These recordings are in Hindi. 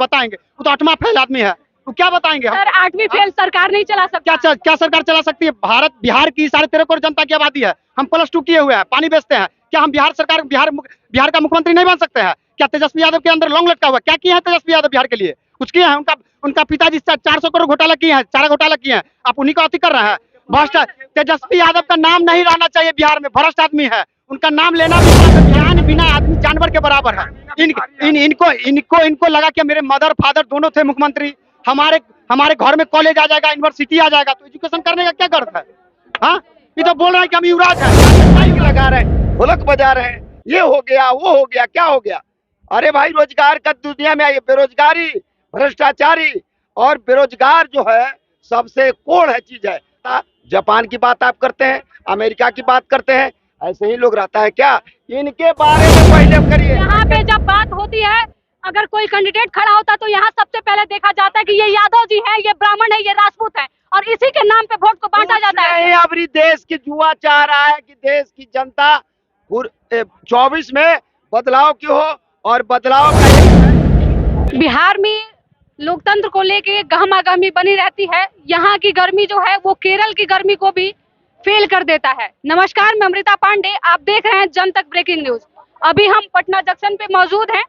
बताएंगे? वो तो 8वां फेल आदमी है, तो क्या बताएंगे हम? सर 8वीं फेल सरकार नहीं चला सकती। क्या सरकार चला सकती है? बिहार की 13.5 करोड़ जनता की आबादी है, हम +2 किए हुए हैं, पानी बेचते हैं। क्या हम बिहार का मुख्यमंत्री नहीं बन सकते हैं? क्या तेजस्वी यादव के अंदर लॉन्ग लटका हुआ? क्या किया है तेजस्वी यादव बिहार के लिए? कुछ किए हैं? उनका पिताजी 400 करोड़ घोटाला किए हैं, चारा घोटाला किए हैं, आप उन्हीं को अति कर रहे हैं। भ्रष्ट तेजस्वी यादव का नाम नहीं रहना चाहिए बिहार में, भ्रष्ट आदमी है, उनका नाम लेना भी ज्ञान बिना आदमी जानवर के बराबर है। इनको लगा कि मेरे मदर फादर दोनों थे मुख्यमंत्री, हमारे घर में कॉलेज आ जाएगा, यूनिवर्सिटी आ जाएगा, तो एजुकेशन करने का क्या गर्व है? हाँ, ये तो बोल रहा है कि हम युवराज हैं, माइक लगा रहे हैं, ढोलक बजा रहे हैं, ये हो गया वो हो गया, क्या हो गया? अरे भाई, रोजगार का दुनिया में आई बेरोजगारी, भ्रष्टाचारी और बेरोजगार जो है सबसे कोढ़ है चीज है। जापान की बात आप करते हैं, अमेरिका की बात करते हैं, ऐसे ही लोग रहता है क्या? इनके बारे में पहले करिए। यहाँ पे जब बात होती है, अगर कोई कैंडिडेट खड़ा होता है तो यहाँ सबसे पहले देखा जाता है कि ये यादव जी हैं, ये ब्राह्मण है, ये राजपूत है, और इसी के नाम पे वोट को बांटा जाता है। अभी देश की जुआ चाह रहा है कि देश की जनता 24 में बदलाव की हो, और बदलाव का बिहार में लोकतंत्र को लेके गहमागहमी बनी रहती है। यहाँ की गर्मी जो है वो केरल की गर्मी को भी फेल कर देता है। नमस्कार, मैं अमृता पांडे, आप देख रहे हैं जन तक ब्रेकिंग न्यूज। अभी हम पटना जंक्शन पे मौजूद हैं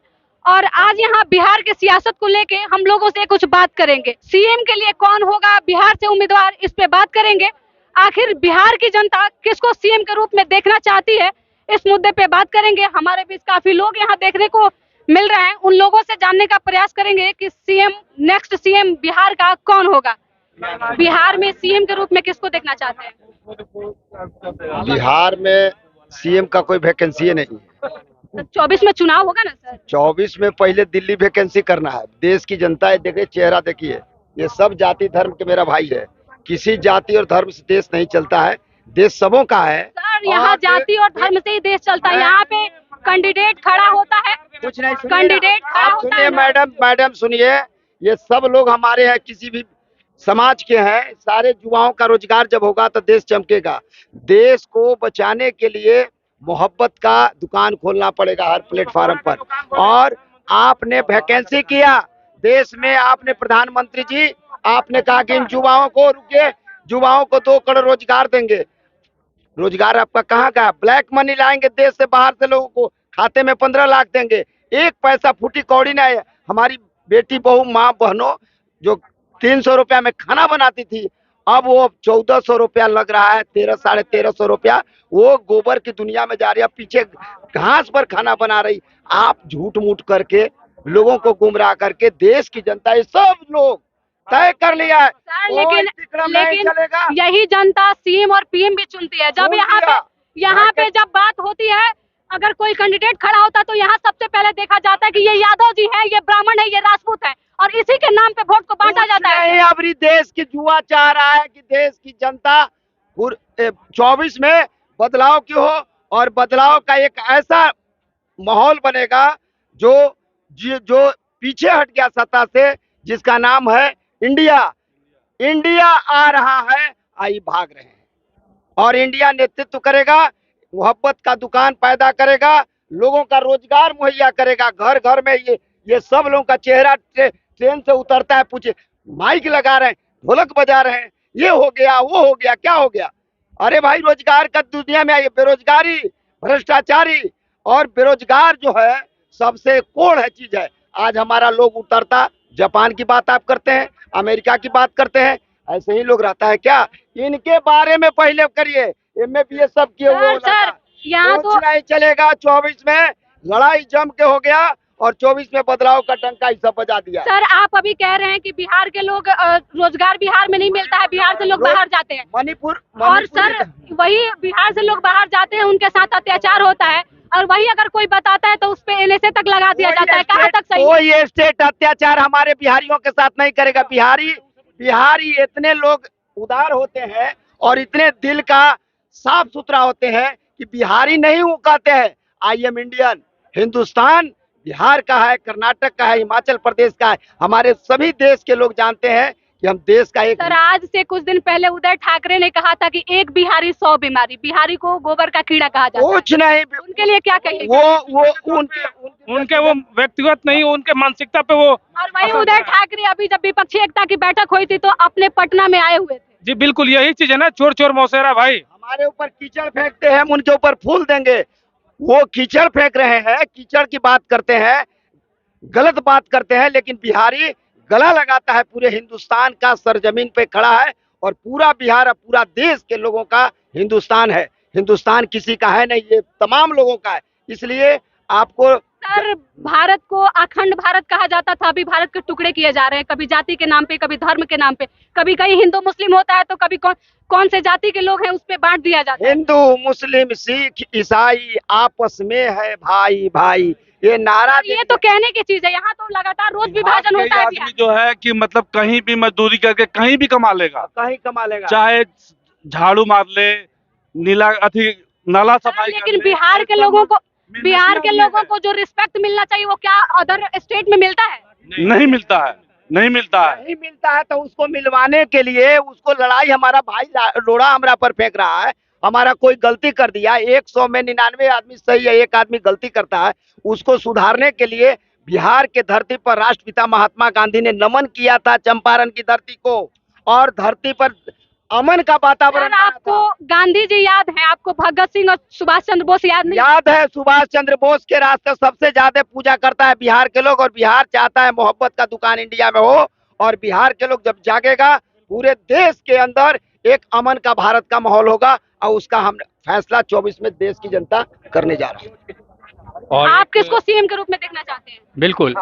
और आज यहाँ बिहार की सियासत को लेके हम लोगों से कुछ बात करेंगे। सीएम के लिए कौन होगा बिहार से उम्मीदवार, इस पे बात करेंगे। आखिर बिहार की जनता किसको सीएम के रूप में देखना चाहती है, इस मुद्दे पे बात करेंगे। हमारे बीच काफी लोग यहाँ देखने को मिल रहे हैं, उन लोगों से जानने का प्रयास करेंगे कि नेक्स्ट सीएम बिहार का कौन होगा। बिहार में सीएम के रूप में किसको देखना चाहते हैं? बिहार में सीएम का कोई वैकेंसी नहीं है। तो 24 में चुनाव होगा ना सर? 24 में पहले दिल्ली वैकेंसी करना है। देश की जनता है, देखिए चेहरा देखिए, ये सब जाति धर्म के मेरा भाई है, किसी जाति और धर्म से देश नहीं चलता है, देश सबों का है। सर यहाँ जाति और धर्म से ही देश चलता है। यहाँ पे कैंडिडेट खड़ा होता है, कुछ नहीं, कैंडिडेट खड़ा आप होता सुनिए है। मैडम सुनिए, ये सब लोग हमारे हैं, किसी भी समाज के हैं। सारे युवाओं का रोजगार जब होगा तो देश चमकेगा। देश को बचाने के लिए मोहब्बत का दुकान खोलना पड़ेगा हर प्लेटफार्म पर। और आपने वैकेंसी किया देश में, आपने प्रधानमंत्री जी, आपने कहा कि इन युवाओं को रुके, युवाओं को 2 करोड़ रोजगार देंगे। रोजगार आपका कहाँ का? ब्लैक मनी लाएंगे देश से, बाहर से लोगों को खाते में 15 लाख देंगे, 1 पैसा फूटी कौड़ी ना है। हमारी बेटी बहू माँ बहनों जो 300 रुपया में खाना बनाती थी, अब वो 1400 रुपया लग रहा है, 1300-1350 रुपया। वो गोबर की दुनिया में जा रही है, पीछे घास पर खाना बना रही। आप झूठ मूठ करके लोगों को गुमराह करके देश की जनता, ये सब लोग तय कर लिया है सर लेकिन यही जनता सीएम और पीएम भी चुनती है। जब यहाँ पे जब बात होती है, अगर कोई कैंडिडेट खड़ा होता है तो यहाँ सबसे पहले देखा जाता है कि ये यादव जी हैं, ये ब्राह्मण है, ये राजपूत है, और इसी के नाम पे वोट को बांटा जाता है। अभी देश की जुआ चाह रहा है कि देश की जनता 24 में बदलाव की हो, और बदलाव का एक ऐसा माहौल बनेगा जो पीछे हट गया सत्ता से, जिसका नाम है इंडिया। इंडिया आ रहा है, आई भाग रहे हैं, और इंडिया नेतृत्व करेगा, मोहब्बत का दुकान पैदा करेगा, लोगों का रोजगार मुहैया करेगा। घर घर में ये सब लोगों का चेहरा ट्रेन से उतरता है, पूछे माइक लगा रहे हैं, ढोलक बजा रहे हैं, ये हो गया वो हो गया, क्या हो गया? अरे भाई, रोजगार का दुनिया में आई बेरोजगारी, भ्रष्टाचारी और बेरोजगार जो है सबसे कोढ़ है चीज है। आज हमारा लोग उतरता, जापान की बात आप करते हैं, अमेरिका की बात करते हैं, ऐसे ही लोग रहता है क्या? इनके बारे में पहले करिए। MA सब किए हुए सर यहाँ तो नहीं चलेगा। 24 में लड़ाई जम के हो गया, और 24 में बदलाव का टंका ही सब बजा दिया। सर आप अभी कह रहे हैं कि बिहार के लोग रोजगार बिहार में नहीं मिलता है, बिहार से लोग बाहर जाते हैं। मणिपुर और सर वही बिहार से लोग बाहर जाते हैं, उनके साथ अत्याचार होता है, और वही अगर कोई बताता है तो उस पे NSA तक लगा दिया जाता है। कहाँ तक सही? कोई स्टेट अत्याचार हमारे बिहारियों के साथ नहीं करेगा। बिहारी इतने लोग उदार होते हैं और इतने दिल का साफ सुथरा होते हैं कि बिहारी नहीं वो कहते हैं I am Indian. Hindustan Bihar का है, कर्नाटक का है, हिमाचल प्रदेश का है। हमारे सभी देश के लोग जानते हैं कि हम देश का एक सर आज से कुछ दिन पहले उदय ठाकरे ने कहा था कि एक बिहारी 100 बीमारी, बिहारी को गोबर का कीड़ा कहा जाता है, कुछ नहीं। उनके लिए क्या कहेंगे? वो उनके वो व्यक्तिगत नहीं, उनके मानसिकता पे वो और वही उदय ठाकरे अभी जब विपक्षी एकता की बैठक हुई थी तो अपने पटना में आए हुए थे। जी बिल्कुल यही चीज है ना, चोर चोर मौसेरा भाई। हमारे ऊपर कीचड़ फेंकते हैं, हम उनके ऊपर फूल देंगे। वो कीचड़ फेंक रहे हैं, कीचड़ की बात करते हैं, गलत बात करते हैं, लेकिन बिहारी गला लगाता है। पूरे हिंदुस्तान का सरजमीन पे खड़ा है और पूरा बिहार और पूरा देश के लोगों का हिंदुस्तान है। हिंदुस्तान किसी का है नहीं, ये तमाम लोगों का है। इसलिए आपको सर भारत को अखंड भारत कहा जाता था, अभी भारत के टुकड़े किए जा रहे हैं, कभी जाति के नाम पे, कभी धर्म के नाम पे, कभी कहीं हिंदू मुस्लिम होता है तो कभी कौन से जाति के लोग हैं उस पे बांट दिया जाता है। हिंदू मुस्लिम सिख ईसाई आपस में है भाई भाई, ये नारा ये तो कहने की चीज है, यहाँ तो लगातार रोज विभाजन होता है बिहार आदमी जो है कि मतलब कहीं भी मजदूरी करके कहीं भी कमा लेगा, कहीं कमा लेगा, चाहे झाड़ू मार ले, नीला अथी नाला सफाई कर लेकिन ले, बिहार के लोगों को जो रिस्पेक्ट मिलना चाहिए वो क्या अदर स्टेट में मिलता है? नहीं मिलता है, नहीं मिलता है। नहीं मिलता है। तो उसको मिलवाने के लिए उसको लड़ाई, हमारा भाई लोड़ा हमरा पर फेंक रहा है, हमारा कोई गलती कर दिया, 100 में 99 आदमी सही है, एक आदमी गलती करता है, उसको सुधारने के लिए बिहार के धरती पर राष्ट्रपिता महात्मा गांधी ने नमन किया था चंपारण की धरती को, और धरती पर अमन का वातावरण सर आपको गांधी जी याद है, आपको भगत सिंह और सुभाष चंद्र बोस याद नहीं? याद है। सुभाष चंद्र बोस के रास्ते सबसे ज्यादा पूजा करता है बिहार के लोग, और बिहार चाहता है मोहब्बत का दुकान इंडिया में हो, और बिहार के लोग जब जागेगा पूरे देश के अंदर एक अमन का भारत का माहौल होगा, और उसका हम फैसला 24 में देश की जनता करने जा रही है। और आप किसको सीएम के रूप में देखना चाहते हैं? बिल्कुल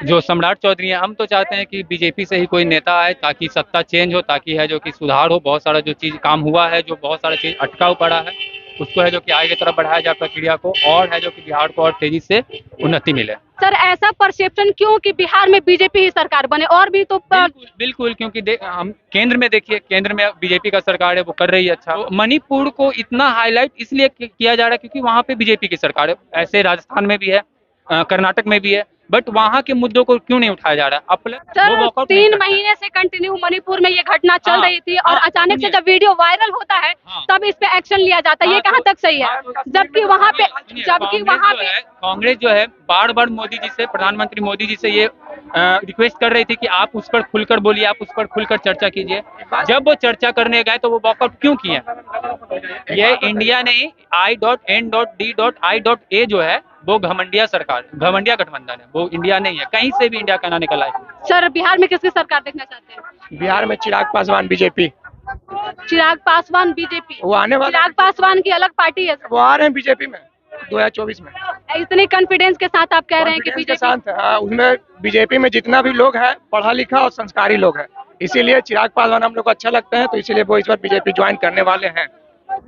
जो सम्राट चौधरी हैं, हम तो चाहते हैं कि बीजेपी से ही कोई नेता आए ताकि सत्ता चेंज हो, ताकि है जो कि सुधार हो। बहुत सारा जो चीज़ काम हुआ है, जो बहुत सारा चीज़ अटका पड़ा है, उसको है जो कि आगे की तरफ बढ़ाया जाए प्रक्रिया को, और है जो कि बिहार को और तेजी से उन्नति मिले। सर ऐसा परसेप्शन क्यों कि बिहार में बीजेपी ही सरकार बने, और भी तो बिल्कुल क्योंकि हम केंद्र में देखिए, केंद्र में बीजेपी का सरकार है, वो कर रही है अच्छा। तो मणिपुर को इतना हाईलाइट इसलिए किया जा रहा है क्योंकि वहाँ पे बीजेपी की सरकार है। ऐसे राजस्थान में भी है, कर्नाटक में भी है, बट वहाँ के मुद्दों को क्यों नहीं उठाया जा रहा है? सर 3 महीने से कंटिन्यू मणिपुर में ये घटना चल रही थी, और अचानक से जब वीडियो वायरल होता है तब इस पे एक्शन लिया जाता है, ये कहाँ तक सही है? जबकि वहाँ पे कांग्रेस जो है बार बार मोदी जी से, प्रधानमंत्री मोदी जी से ये रिक्वेस्ट कर रही थी कि आप उस पर खुलकर बोलिए, आप उस पर खुलकर चर्चा कीजिए। जब वो चर्चा करने गए तो वो वॉकआउट क्यों किए? ये इंडिया नहीं, I.N.D.I.A जो है वो घमंडिया सरकार, घमंडिया गठबंधन है, वो इंडिया नहीं है, कहीं से भी इंडिया का ना निकला है। सर बिहार में किसकी सरकार देखना चाहते हैं? बिहार में चिराग पासवान बीजेपी, चिराग पासवान बीजेपी, वो आने वाले, चिराग पासवान की अलग पार्टी है, वो आ रहे हैं बीजेपी में 2024 में। इतने कॉन्फिडेंस के साथ आप कह रहे हैं कि बीजेपी के बीजेपी? साथ, हाँ, उसमें बीजेपी में जितना भी लोग हैं पढ़ा लिखा और संस्कारी लोग हैं, इसीलिए चिराग पासवान हम लोग को अच्छा लगता है, तो इसीलिए वो इस बार बीजेपी ज्वाइन करने वाले हैं।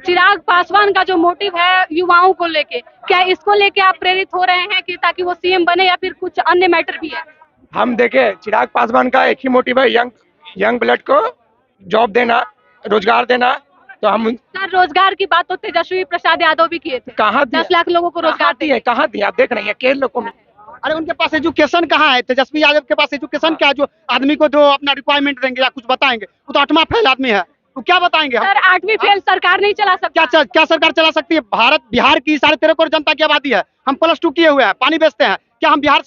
चिराग पासवान का जो मोटिव है युवाओं को लेके, क्या इसको लेके आप प्रेरित हो रहे हैं कि ताकि वो सीएम बने, या फिर कुछ अन्य मैटर भी है? हम देखे चिराग पासवान का एक ही मोटिव है, यंग ब्लड को जॉब देना, रोजगार देना। तो हम सर रोजगार की बात तो तेजस्वी प्रसाद यादव भी किए थे, कहाँ 10 लाख लोगों को रोजगार दिए। कहाँ दिए? आप देख रहे हैं केरल को। अरे उनके पास एजुकेशन कहाँ है? तेजस्वी यादव के पास एजुकेशन क्या है जो आदमी को जो अपना रिक्वायरमेंट देंगे या कुछ बताएंगे? वो तो 8वां फेल आदमी है, तो क्या बताएंगे हम? सर 8वीं फेल सरकार नहीं चला सकती। क्या सरकार चला सकती है? बिहार की 13.5 करोड़ जनता की आबादी है, हम +2 किए हुए हैं, पानी बेचते हैं, क्या हम बिहार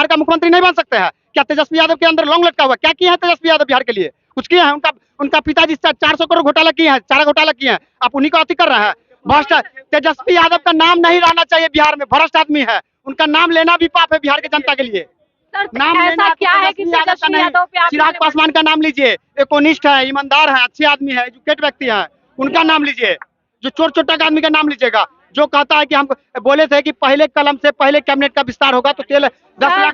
का मुख्यमंत्री नहीं बन सकते हैं? क्या तेजस्वी यादव के अंदर लॉन्ग लटका हुआ? क्या किया है तेजस्वी यादव बिहार के लिए? कुछ किया है? उनका पिताजी 400 करोड़ घोटाला किए हैं, चारा घोटाला किए हैं, आप उन्हीं को अति कर रहे हैं। भ्रष्ट तेजस्वी यादव का नाम नहीं रहना चाहिए बिहार में, भ्रष्ट आदमी है, उनका नाम लेना भी पाप है बिहार की जनता के लिए। नाम ऐसा क्या है कि तेजस्वी यादव पे आप चिराग पासवान का नाम लीजिए, एकनिष्ठ है, ईमानदार है, अच्छे आदमी है, एजुकेट व्यक्ति है, उनका नाम लीजिए। जो चोर चोटा आदमी का नाम लीजिएगा, जो कहता है कि हम बोले थे कि पहले कलम से पहले कैबिनेट का विस्तार होगा तो 10 लाख।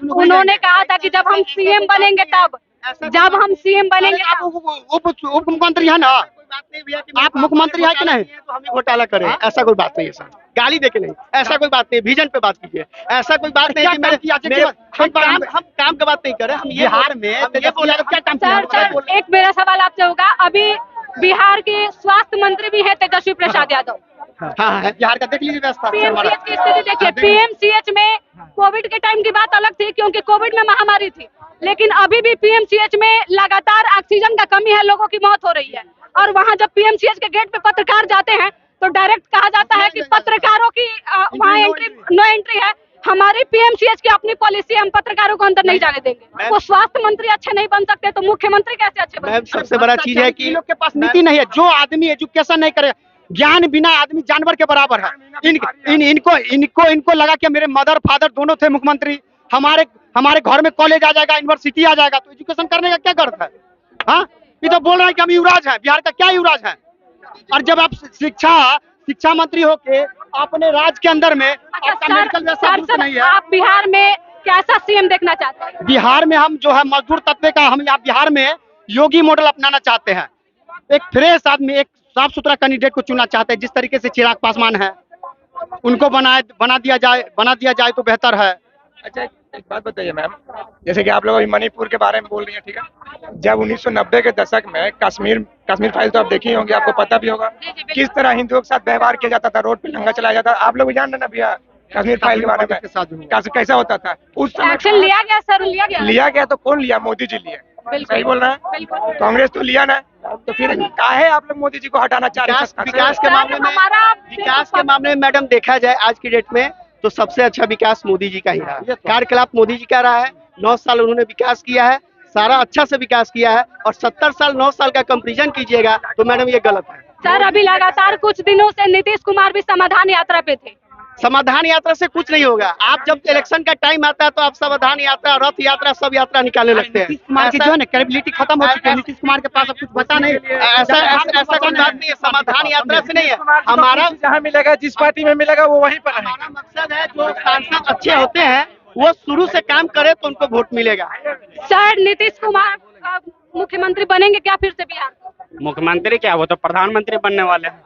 उन्होंने कहा था कि जब हम सीएम बनेंगे तब, जब हम सीएम बनेंगे। आप उप मुख्यमंत्री है ना, आप मुख्यमंत्री है कि नहीं? तो हम ही घोटाला करें, ऐसा कोई बात नहीं है सर, गाली देके नहीं, ऐसा कोई बात नहीं, विजन पे बात कीजिए, ऐसा कोई बात नहीं कि हम काम का बात नहीं करें। हम बिहार में क्या काम? सर एक मेरा सवाल आपसे होगा, अभी बिहार के स्वास्थ्य मंत्री भी है तेजस्वी प्रसाद यादव। हाँ है, बिहार का देख लीजिए व्यवस्था। पीएमसीएच की स्थिति देखिए, पीएमसीएच में कोविड के टाइम की बात अलग थी क्योंकि कोविड में महामारी थी, लेकिन अभी भी पीएमसीएच में लगातार ऑक्सीजन का कमी है, लोगों की मौत हो रही है। और वहाँ जब पीएमसीएच के गेट पे पत्रकार जाते हैं तो डायरेक्ट कहा जाता है कि पत्रकारों की वहाँ नो एंट्री है। हमारी पीएमसीएच की अपनी पॉलिसी है, हम पत्रकारों को अंदर नहीं जाने देंगे। वो स्वास्थ्य मंत्री अच्छे नहीं बन सकते तो मुख्यमंत्री कैसे अच्छे बन सकते? सबसे बड़ा चीज है कि इन लोग के पास नीति नहीं है। जो आदमी एजुकेशन नहीं करे, ज्ञान बिना आदमी जानवर के बराबर है। इनको लगा कि मेरे मदर फादर दोनों थे मुख्यमंत्री, हमारे घर में कॉलेज आ जाएगा, यूनिवर्सिटी आ जाएगा, तो एजुकेशन करने का क्या अर्थ है? हाँ, ये तो बोल रहे हैं कि हम युवराज हैं, बिहार का क्या युवराज है? और जब आप शिक्षा मंत्री होके अपने राज्य के अंदर में आपका मेडिकल व्यवस्था दुरुस्त नहीं है। आप बिहार में कैसा सीएम देखना चाहते हैं? बिहार में हम जो है मजदूर तबके का, हम यहाँ बिहार में योगी मॉडल अपनाना चाहते हैं। एक फ्रेश आदमी, एक साफ सुथरा कैंडिडेट को चुनना चाहते हैं। जिस तरीके से चिराग पासवान है, उनको बना दिया जाए तो बेहतर है। अच्छा, एक बात बताइए मैम, जैसे कि आप लोग अभी मणिपुर के बारे में बोल रही हैं, ठीक है, जब 1990 के दशक में कश्मीर फाइल तो आप देखी होंगी, आपको पता भी होगा किस तरह हिंदुओं के साथ व्यवहार किया जाता था, रोड पे लंगा चलाया जाता था। आप लोग भी जान रहे ना भैया कश्मीर फाइल के बारे में कैसा होता था उस समय? एक्शन लिया गया सर, लिया गया तो कौन लिया? मोदी जी लिए। सही बोल रहे हैं, बिल्कुल। कांग्रेस तो लिया ना, तो फिर काहे आप लोग मोदी जी को हटाना चाह रहे हैं? विकास के मामले में मैडम देखा जाए आज की डेट में तो सबसे अच्छा विकास मोदी जी का ही रहा है। कार्यकलाप मोदी जी का रहा है। 9 साल उन्होंने विकास किया है, सारा अच्छा से विकास किया है। और 70 साल 9 साल का कंपैरिजन कीजिएगा तो मैडम ये गलत है। सर, अभी लगातार कुछ दिनों से नीतीश कुमार भी समाधान यात्रा पे थे। समाधान यात्रा से कुछ नहीं होगा। आप जब इलेक्शन का टाइम आता है तो आप समाधान यात्रा, रथ यात्रा, सब यात्रा निकालने लगते हैं। नीतीश कुमार की जो है ना क्रेडिबिलिटी खत्म हो चुकी है। नीतीश कुमार के पास अब कुछ बचा नहीं। ऐसा कोई बात नहीं है, समाधान यात्रा से नहीं है। हमारा जहाँ मिलेगा, जिस पार्टी में मिलेगा वो वहीं पर हमारा मकसद है जो सांसद अच्छे होते हैं वो शुरू से काम करे तो उनको वोट मिलेगा। सर, नीतीश कुमार मुख्यमंत्री बनेंगे क्या फिर से बिहार? मुख्यमंत्री क्या, वो तो प्रधानमंत्री बनने वाले हैं।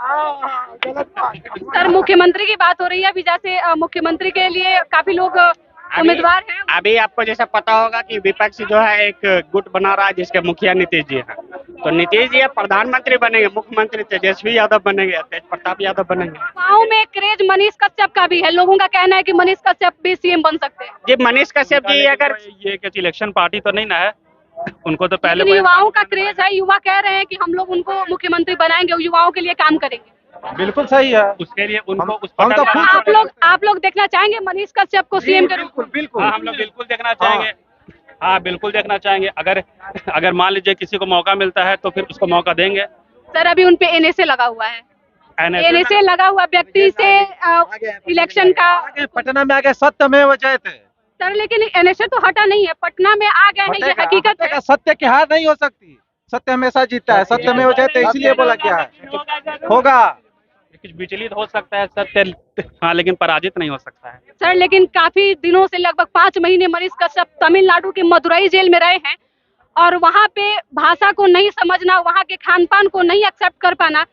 सर, मुख्यमंत्री की बात हो रही है अभी, जैसे मुख्यमंत्री के लिए काफी लोग उम्मीदवार हैं। अभी आपको जैसा पता होगा कि विपक्ष जो है एक गुट बना रहा है जिसके मुखिया नीतीश जी हैं। तो नीतीश जी प्रधानमंत्री बनेंगे, मुख्यमंत्री तेजस्वी यादव बनेंगे, तेज प्रताप यादव बनेंगे। गाँव में क्रेज मनीष कश्यप का भी है, लोगों का कहना है कि मनीष कश्यप भी सीएम बन सकते हैं। जी, मनीष कश्यप जी अगर ये कुछ इलेक्शन पार्टी तो नहीं ना है, उनको तो पहले लेकिन युवाओं का क्रेज है, युवा कह रहे हैं कि हम लोग उनको मुख्यमंत्री बनाएंगे और युवाओं के लिए काम करेंगे। बिल्कुल सही है। उसके लिए उनको आप लोग देखना चाहेंगे मनीष कश्यप को सीएम के रूप में? बिल्कुल, हम लोग बिल्कुल देखना चाहेंगे। हाँ, बिल्कुल देखना चाहेंगे। अगर मान लीजिए किसी को मौका मिलता है तो फिर उसको मौका देंगे। सर, अभी उनपे एनएसए लगा हुआ है। एनएसए लगा हुआ व्यक्ति से इलेक्शन का पटना में आगे सत्यमेव जयते। सर, लेकिन एनएसए तो हटा नहीं है, पटना में आ गया है, ये हकीकत है। सत्य की हार नहीं हो सकती, सत्य हमेशा जीतता है। सत्यमेव जयते इसलिए बोला गया है। होगा कुछ विचलित हो सकता है सत्य, हाँ, लेकिन पराजित नहीं हो सकता है। सर, लेकिन काफी दिनों से लगभग 5 महीने मनीष कश्यप तमिलनाडु के मदुरई जेल में रहे हैं और वहाँ पे भाषा को नहीं समझना, वहाँ के खान पान को नहीं एक्सेप्ट कर पाना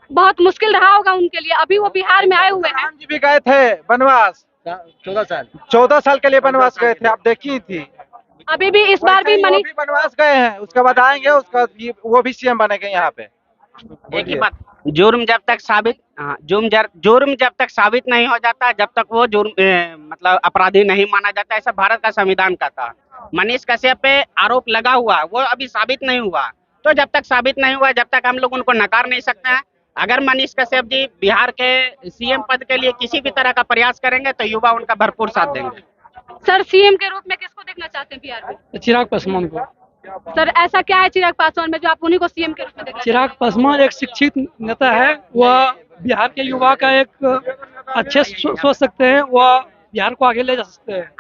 बहुत मुश्किल रहा होगा उनके लिए। अभी वो बिहार में आए हुए हैं। जी भी गए थे वनवास, 14 साल के लिए वनवास गए थे, आप देखी थी। अभी भी इस बार भी मनीष वनवास गए हैं, उसके बाद आएंगे, उसका वो भी सीएम बनेंगे यहाँ पे। एक ही बात, जुर्म जब तक साबित नहीं हो जाता, जब तक वो मतलब अपराधी नहीं माना जाता, ऐसा भारत का संविधान कहता है। मनीष कश्यप पे आरोप लगा हुआ, वो अभी साबित नहीं हुआ, तो जब तक साबित नहीं हुआ जब तक हम लोग उनको नकार नहीं सकते हैं। अगर मनीष कश्यप जी बिहार के सीएम पद के लिए किसी भी तरह का प्रयास करेंगे तो युवा उनका भरपूर साथ देंगे। सर, सीएम के रूप में किसको देखना चाहते हैं बिहार में? चिराग पासवान को। सर, ऐसा क्या है चिराग पासवान में जो आप उन्हीं को सीएम के रूप में देखना? चिराग पासवान एक शिक्षित नेता है, वह बिहार के युवा का एक अच्छे सोच सकते हैं, वह बिहार को आगे ले जा सकते हैं।